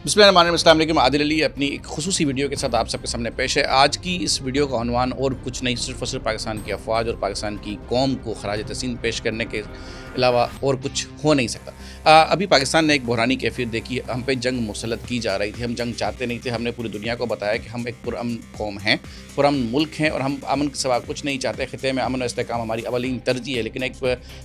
अस्सलाम वालेकुम। आदिल अली अपनी एक खुसूसी वीडियो के साथ आप सबके सामने पेश है। आज की इस वीडियो का उन्वान और कुछ नहीं, सिर्फ़ और सिर्फ पाकिस्तान की अफ़वाज और पाकिस्तान की कौम को ख़राज तहसीन पेश करने के अलावा और कुछ हो नहीं सकता। अभी पाकिस्तान ने एक बहरानी कैफियत देखी, हम पे जंग मुसल्लत की जा रही थी। हम जंग चाहते नहीं थे। हमने पूरी दुनिया को बताया कि हम एक पुरअमन कौम हैं, पुरअमन मुल्क हैं और हम अमन के सिवा कुछ नहीं चाहते। ख़ित्ते में अमन और इस्तेहकाम हमारी अवलीन तरजीह है, लेकिन एक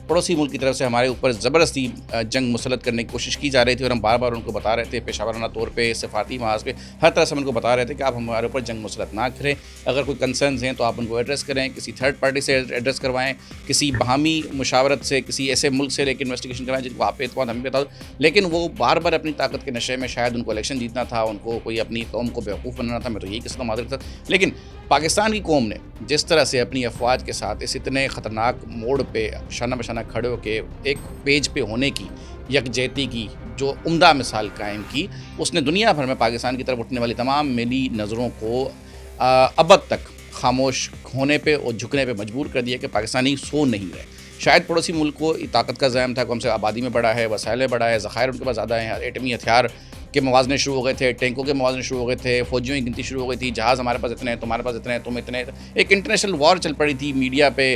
पड़ोसी मुल्क की तरफ से हमारे ऊपर ज़बरदस्ती जंग मुसल्लत करने की कोशिश की जा रही थी और हम बार बार उनको बता रहे थे, पेशावराना तौर पर, सफ़ारती महाज पे, हर तरह से हम उनको बता रहे थे कि आप हमारे ऊपर जंग मुसल्लत ना करें। अगर कोई कंसर्न्स हैं तो आप उनको एड्रेस करें, किसी थर्ड पार्टी से एड्रेस करवाएं, किसी बाहमी मुशावरत से, किसी ऐसे मुल्क से लेकिन इन्वेस्टिगेशन कराएं जिनको आप पे एतमाद, हम पे एतमाद। लेकिन वो बार बार अपनी ताकत के नशे में, शायद उनको इलेक्शन जीतना था, उनको कोई अपनी कौम को बेवकूफ़ बनाना था, मैं तो यही किस्म मादर था। लेकिन पाकिस्तान की कौम ने जिस तरह से अपनी अफवाज के साथ इस इतने ख़तरनाक मोड़ पे शाना बशाना खड़े होकर एक पेज पे होने की, यकजहती की जो उम्दा मिसाल कायम की, उसने दुनिया भर में पाकिस्तान की तरफ उठने वाली तमाम मिली नज़रों को अब तक खामोश होने पे और झुकने पे मजबूर कर दिया कि पाकिस्तानी सो नहीं रहे। शायद पड़ोसी मुल्क को ताकत का ज़हम था कि हमसे आबादी में बड़ा है, वसाइल में बड़ा है, ज़खायर उनके पास ज़्यादा हैं, एटमी हथियार के मवाजने शुरू हो गए थे, टैंकों के मवाजने शुरू हो गए थे, फ़ौजियों की गिनती शुरू हो गई थी, जहाज़ हमारे पास इतने हैं, तुम्हारे पास इतने हैं, तुम इतने। एक इंटरनेशनल वॉर चल पड़ी थी मीडिया पे,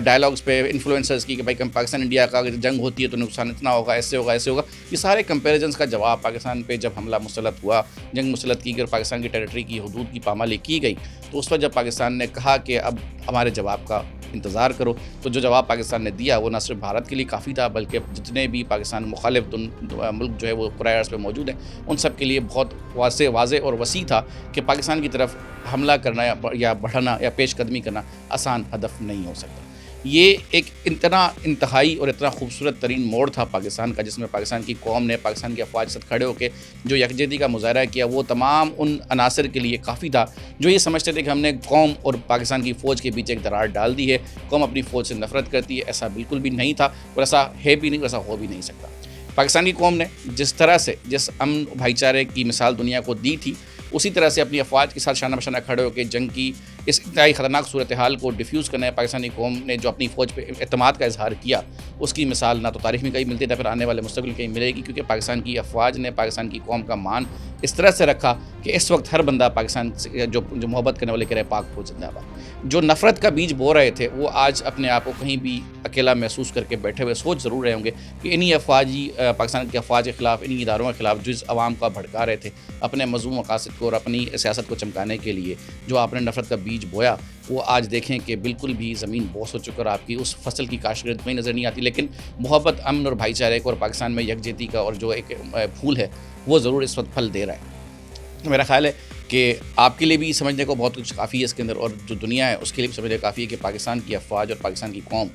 डायलॉग्स पे, इन्फ्लुएंसर्स की कि भाई पाकिस्तान इंडिया का अगर जंग होती है तो नुकसान इतना होगा, ऐसे होगा, ऐसे होगा। ये सारे कंपेरिजन्स का जवाब पाकिस्तान पे जब हमला मुसल्लत हुआ, जंग मुसल्लत की गई और पाकिस्तान की टेरिटरी की हदूद की पामाली की गई, तो उस पर जब पाकिस्तान ने कहा कि अब हमारे जवाब का इंतज़ार करो, तो जो जवाब पाकिस्तान ने दिया वो न सिर्फ भारत के लिए काफ़ी था, बल्कि जितने भी पाकिस्तान मुखालिफ मुल्क जो है वो कुराए अर्ज़ पे मौजूद हैं, उन सब के लिए बहुत वाज़े और वसी था कि पाकिस्तान की तरफ हमला करना या बढ़ना या पेशकदमी करना आसान हदफ नहीं हो सकता। ये एक इतना इंतहाई और इतना खूबसूरत तरीन मोड़ था पाकिस्तान का, जिसमें पाकिस्तान की कौम ने पाकिस्तान की अफवाज से खड़े होकर जो यकजहती का मुजाहरा किया, वो तमाम उन अनासर के लिए काफ़ी था जो ये समझते थे कि हमने कौम और पाकिस्तान की फ़ौज के बीच एक दरार डाल दी है, कौम अपनी फ़ौज से नफरत करती है। ऐसा बिल्कुल भी नहीं था और ऐसा है भी नहीं, वैसा हो भी नहीं सकता। पाकिस्तान की कौम ने जिस तरह से जिस अमन भाईचारे की मिसाल दुनिया को दी थी, उसी तरह से अपनी अफवाज के साथ शाना बशाना खड़े होकर जंग की इस इंतहाई ख़तरनाक सूरत हाल को डिफ्यूज़ करने पाकिस्तानी कौम ने जो अपनी फ़ौज पे एतमाद का इजहार किया, उसकी मिसाल ना तो तारीख़ में कहीं मिलती है, ना फिर आने वाले मुस्तक़बिल कहीं मिलेगी, क्योंकि पाकिस्तान की अफवाज ने पाकिस्तान की कौम का मान इस तरह से रखा कि इस वक्त हर बंदा पाकिस्तान से जो मोहब्बत करने वाले कह रहे पाक फौज जिंदाबाद। जो नफ़रत का बीज बो रहे थे वो आज अपने आप को कहीं भी अकेला महसूस करके बैठे हुए सोच ज़रूर रहे होंगे कि इन्हीं पाकिस्तान की अफवाज के ख़िलाफ़, इन्हीं इदारों के ख़िलाफ़ जो इस आवाम का भड़का रहे थे अपने मज़मूम मकासद को और अपनी सियासत को चमकाने के लिए, जो आपने नफ़रत का बीज बोया, वो आज देखें कि बिल्कुल भी ज़मीन बोस हो चुका और आपकी उस फसल की काश्तकारी कोई नज़र नहीं आती। लेकिन मोहब्बत, अमन और भाईचारे को और पाकिस्तान में यकजहती का और जो एक फूल है वो ज़रूर इस वक्त फल दे रहा है। तो मेरा ख़्याल है कि आपके लिए भी समझने को बहुत कुछ काफ़ी है इसके अंदर, और जो दुनिया है उसके लिए भी समझने काफ़ी है कि पाकिस्तान की अफवाज और पाकिस्तान की कौम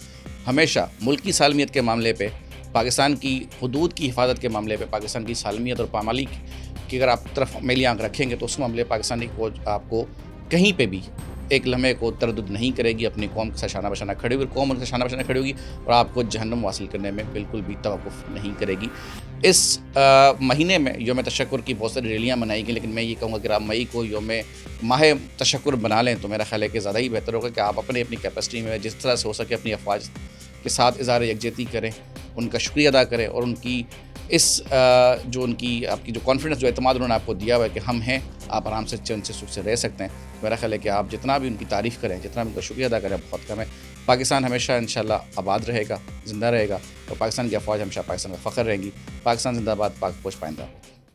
हमेशा मुल्क की सालमियत के मामले पे, पाकिस्तान की हुदूद की हिफाजत के मामले पे, पाकिस्तान की सालमियत और पामाली की अगर आप तरफ मेली आँख रखेंगे तो उस मामले पाकिस्तानी फौज आपको कहीं पे भी एक लम्हे को तरद्दुद नहीं करेगी, अपनी कौम के साथ शाना बशाना खड़ी होगी, कौम उनके शाना बशाना खड़ी होगी और आपको जहन्नुम हासिल करने में बिल्कुल भी तवक्कुफ़ नहीं करेगी। इस महीने में यौम तशक्कुर की बहुत सारी रैलियाँ मनाई गई, लेकिन मैं ये कहूँगा कि आप मई को माह तशक्कुर बना लें तो मेरा ख़्याल है कि ज़्यादा ही बेहतर होगा कि आप अपनी कैपेसिटी में जिस तरह से हो सके अपनी अफवाज के साथ इज़हार यकजहती करें, उनका शुक्रिया अदा करें और उनकी इस जो उनकी आपकी जो कॉन्फिडेंस, जो एतमाद उन्होंने आपको दिया हुआ है कि हम हैं, आप आराम से चैन से सुख से रह सकते हैं। मेरा ख़्याल है कि आप जितना भी उनकी तारीफ़ करें, जितना भी उनका शुक्रिया अदा करें, बहुत कम है। पाकिस्तान हमेशा इंशाल्लाह आबाद रहेगा, ज़िंदा रहेगा और पाकिस्तान की अफवाज हमेशा पाकिस्तान का फ़ख्र रहेंगी। पाकिस्तान ज़िंदाबाद, पाक फौज पाइंदा।